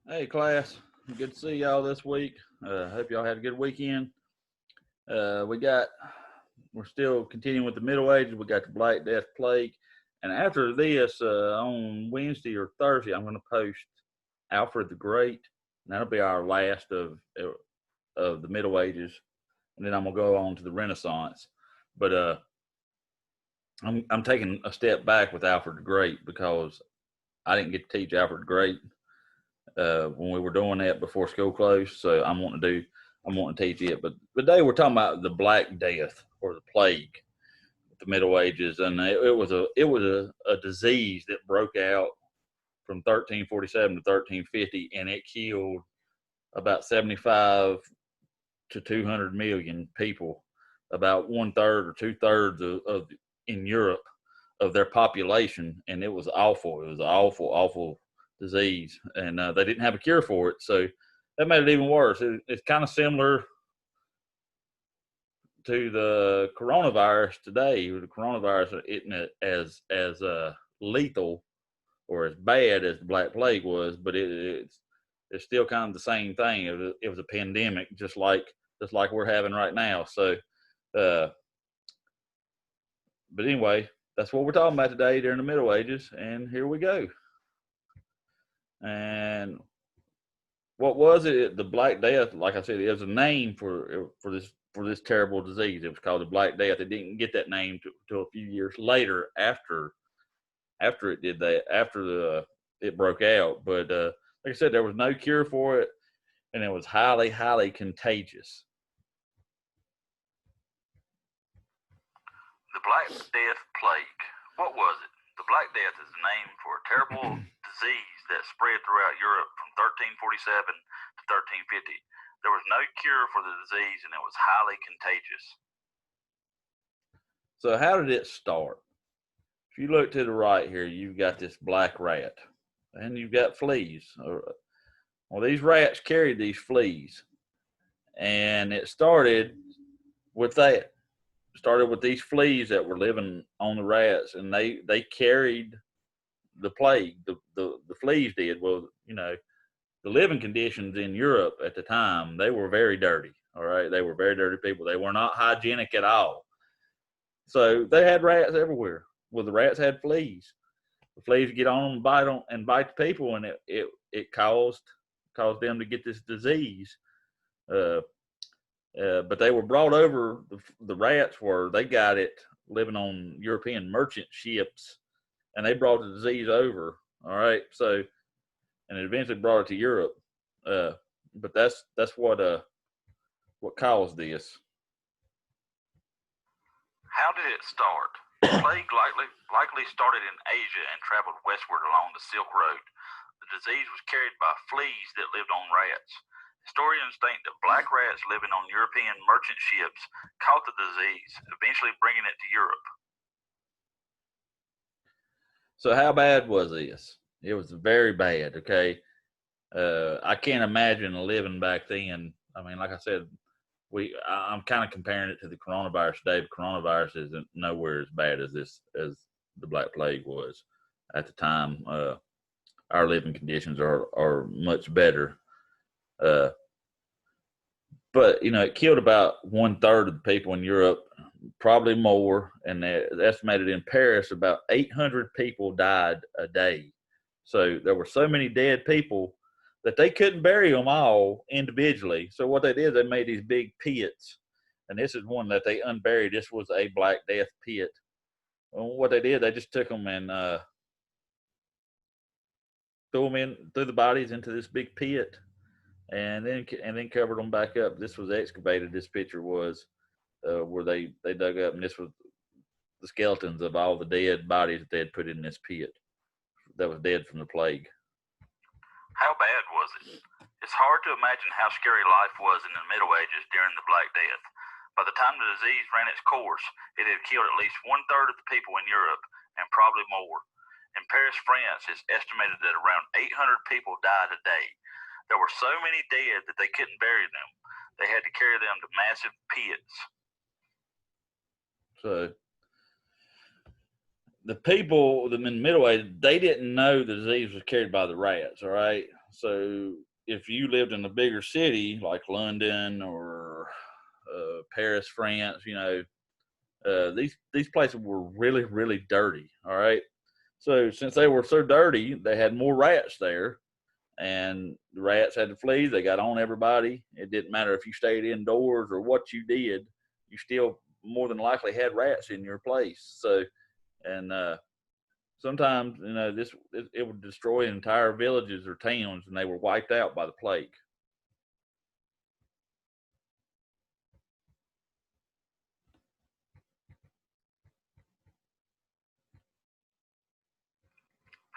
Hey, class. Good to see y'all this week. Hope y'all had a good weekend. We're still continuing with the Middle Ages. We got the Black Death Plague. And after this, on Wednesday or Thursday, I'm going to post Alfred the Great. And that'll be our last of the Middle Ages. And then I'm going to go on to the Renaissance. But I'm taking a step back with Alfred the Great because I didn't get to teach Alfred the Great when we were doing that before school closed. So I'm wanting to teach it. But today we're talking about the Black Death or the plague, the Middle Ages, and it was a disease that broke out from 1347 to 1350, and it killed about 75 to 200 million people, about 1/3 or 2/3 of in Europe of their population, and it was awful. It was an awful disease, and they didn't have a cure for it, so that made it even worse. It's kind of similar to the coronavirus today. The coronavirus isn't as lethal or as bad as the Black Plague was, but it's still kind of the same thing. It was a pandemic, just like we're having right now. So, but anyway, that's what we're talking about today during the Middle Ages, and here we go. And what was it? The Black Death, like I said, it was a name for this terrible disease. It was called the Black Death. It didn't get that name till a few years later after it did that, after it broke out. But like I said, there was no cure for it, and it was highly contagious. The Black Death Plague. What was it? The Black Death is the name for a terrible disease that spread throughout Europe from 1347 to 1350. There was no cure for the disease, and it was highly contagious. So how did it start? If you look to the right here, you've got this black rat, and you've got fleas. Well, these rats carried these fleas, and it started with that. Started with these fleas that were living on the rats, and they carried the plague. The fleas did. Well, the living conditions in Europe at the time, they were very dirty. All right, they were very dirty people. They were not hygienic at all. So they had rats everywhere. Well, the rats had fleas. The fleas get on them and bite the people, and it caused them to get this disease. But they were brought over. The rats they got it living on European merchant ships, and they brought the disease over. All right, so and it eventually brought it to Europe. But that's what caused this. How did it start? The plague likely started in Asia and traveled westward along the Silk Road. The disease was carried by fleas that lived on rats. Historians think that black rats living on European merchant ships caught the disease, eventually bringing it to Europe. So how bad was this? It was very bad, okay? I can't imagine living back then. I mean, like I said, I'm kind of comparing it to the coronavirus today, but coronavirus isn't nowhere as bad as the Black Plague was at the time. Our living conditions are much better. But it killed about 1/3 of the people in Europe, probably more, and estimated in Paris about 800 people died a day. So there were so many dead people that they couldn't bury them all individually. So what they did, they made these big pits, and this is one that they unburied. This was a Black Death pit. And what they did, they just took them and threw the bodies into this big pit, and then covered them back up. This was excavated. This picture was where they dug up, and this was the skeletons of all the dead bodies that they had put in this pit that was dead from the plague. How bad was it? It's hard to imagine how scary life was in the Middle Ages during the Black Death. By the time the disease ran its course, it had killed at least 1/3 of the people in Europe, and probably more. In Paris, France, it's estimated that around 800 people died a day. There were so many dead that they couldn't bury them. They had to carry them to massive pits. So the people in the Middle Ages, they didn't know the disease was carried by the rats, all right? So if you lived in a bigger city like London or Paris, France, these places were really, really dirty. All right. So since they were so dirty, they had more rats there, and the rats had the fleas. They got on everybody. It didn't matter if you stayed indoors or what you did. You still more than likely had rats in your place. So, and sometimes it would destroy entire villages or towns, and they were wiped out by the plague.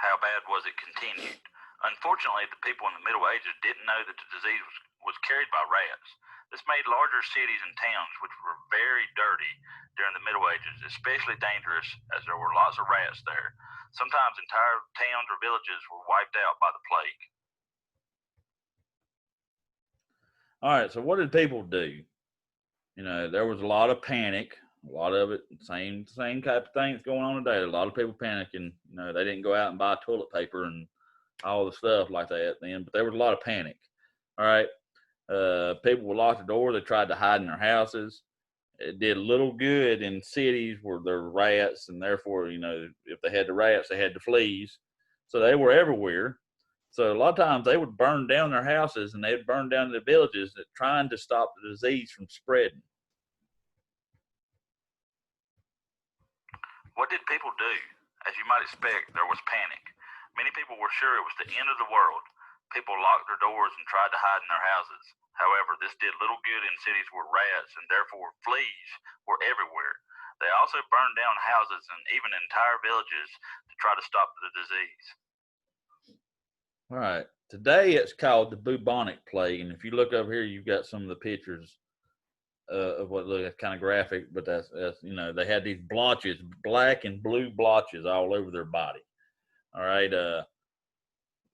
How bad was it continued? Unfortunately, the people in the Middle Ages didn't know that the disease was carried by rats. This made larger cities and towns, which were very dirty during the Middle Ages, especially dangerous as there were lots of rats there. Sometimes entire towns or villages were wiped out by the plague. All right, so what did people do? There was a lot of panic. A lot of it, same type of things going on today. A lot of people panicking. They didn't go out and buy toilet paper and all the stuff like that then, but there was a lot of panic. All right, people would lock the door. They tried to hide in their houses. It did little good in cities where there were rats, and therefore, if they had the rats, they had the fleas. So they were everywhere. So a lot of times they would burn down their houses and they'd burn down the villages trying to stop the disease from spreading. What did people do? As you might expect, there was panic. Many people were sure it was the end of the world. People locked their doors and tried to hide in their houses. However, this did little good in cities where rats and therefore fleas were everywhere. They also burned down houses and even entire villages to try to stop the disease. All right. Today it's called the Bubonic Plague, and if you look over here, you've got some of the pictures of what look kind of graphic, but that's they had these blotches, black and blue blotches all over their body. All right.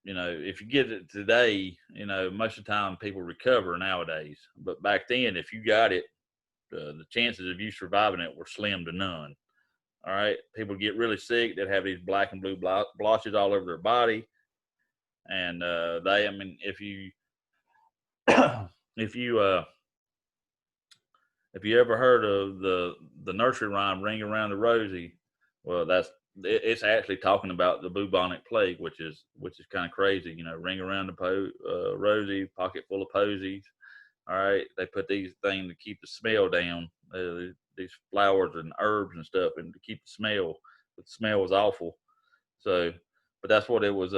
If you get it today, most of the time people recover nowadays, but back then, if you got it, the chances of you surviving it were slim to none. All right. People get really sick. They'd have these black and blue blotches all over their body. And if you if you ever heard of the nursery rhyme "Ring Around the Rosie," well, it's actually talking about the bubonic plague, which is kind of crazy. Ring around the rosy, pocket full of posies. All right, they put these things to keep the smell down. These flowers and herbs and stuff, and to keep the smell. The smell was awful. So, but that's what it was.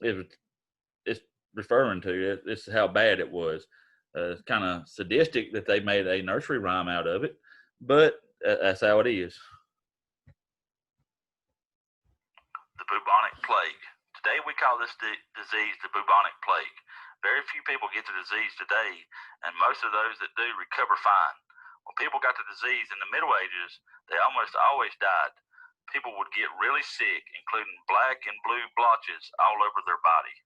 It's referring to. This is how bad it was. It's kind of sadistic that they made a nursery rhyme out of it, but that's how it is. The bubonic plague. Today we call this disease the bubonic plague. Very few people get the disease today, and most of those that do recover fine. When people got the disease in the Middle Ages, they almost always died. People would get really sick, including black and blue blotches all over their body.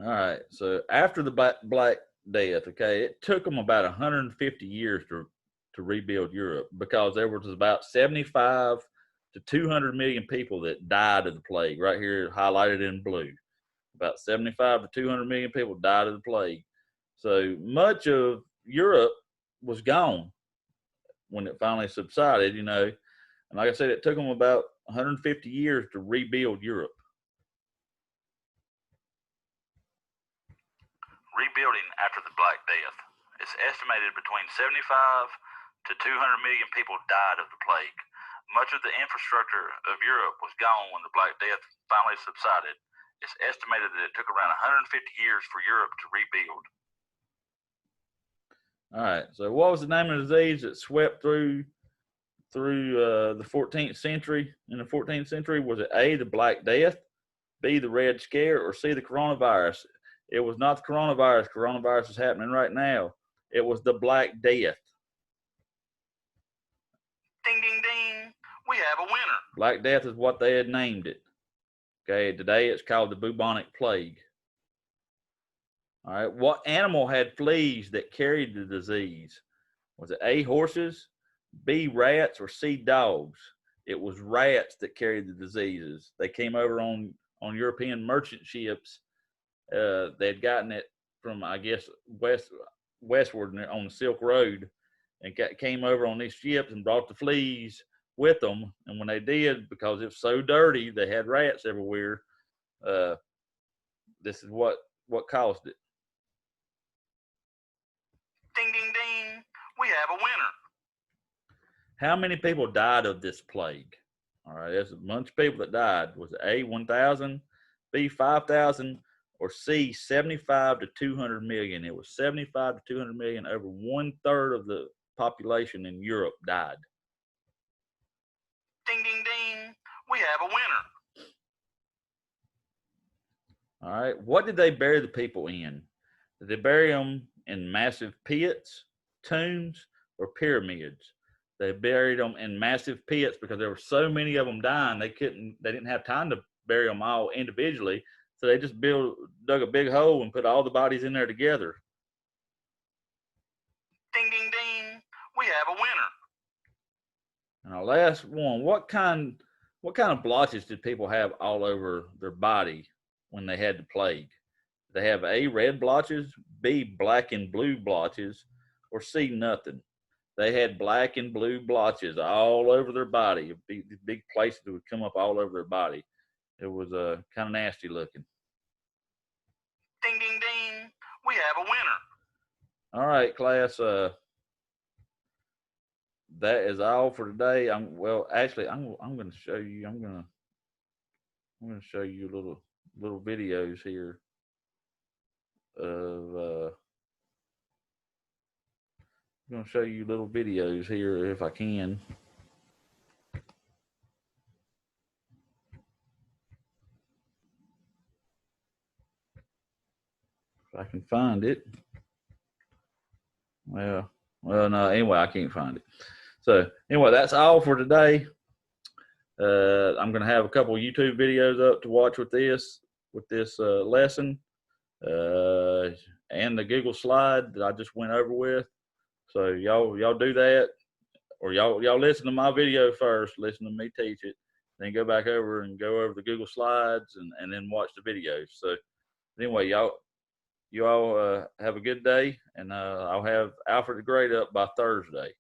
All right. So after the Black Death, okay, it took them about 150 years to rebuild Europe, because there was about 75 to 200 million people that died of the plague. Right here, highlighted in blue, about 75 to 200 million people died of the plague. So much of Europe was gone when it finally subsided. And like I said, it took them about 150 years to rebuild Europe. Rebuilding after the Black Death. It's estimated between 75 to 200 million people died of the plague. Much of the infrastructure of Europe was gone when the Black Death finally subsided. It's estimated that it took around 150 years for Europe to rebuild. All right. So what was the name of the disease that swept through the 14th century? In the 14th century, was it A, the Black Death, B, the Red Scare, or C, the coronavirus? It was not the coronavirus. Coronavirus is happening right now. It was the Black Death. Ding, ding, ding. We have a winner. Black Death is what they had named it. Okay, today it's called the bubonic plague. All right, what animal had fleas that carried the disease? Was it A, horses, B, rats, or C, dogs? It was rats that carried the diseases. They came over on on European merchant ships. They'd gotten it from, I guess, westward on the Silk Road, and came over on these ships and brought the fleas with them. And when they did, because it was so dirty, they had rats everywhere. This is what caused it. Ding, ding, ding. We have a winner. How many people died of this plague? All right, there's a bunch of people that died. Was it A, 1,000, B, 5,000, or C, 75 to 200 million? It was 75 to 200 million. Over 1/3 of the population in Europe died. Ding, ding, ding. We have a winner. All right, what did they bury the people in? Did they bury them in massive pits, tombs, or pyramids? They buried them in massive pits because there were so many of them dying. They didn't have time to bury them all individually. So they just dug a big hole and put all the bodies in there together. Ding, ding, ding. We have a winner. And our last one, what kind of blotches did people have all over their body when they had the plague? They have A, red blotches, B, black and blue blotches, or C, nothing. They had black and blue blotches all over their body. Big places that would come up all over their body. It was kind of nasty looking. Ding, ding, ding. We have a winner. All right, class. That is all for today. I'm going to show you. I'm going to show you little videos here of. I'm going to show you little videos here if I can. If I can find it. Well, no, anyway, I can't find it. So anyway, that's all for today. I'm going to have a couple of YouTube videos up to watch with this lesson, and the Google slide that I just went over with. So y'all do that, or y'all listen to my video first, listen to me teach it, then go back over and go over the Google slides and then watch the videos. So anyway, you all have a good day, and I'll have Alfred the Great up by Thursday.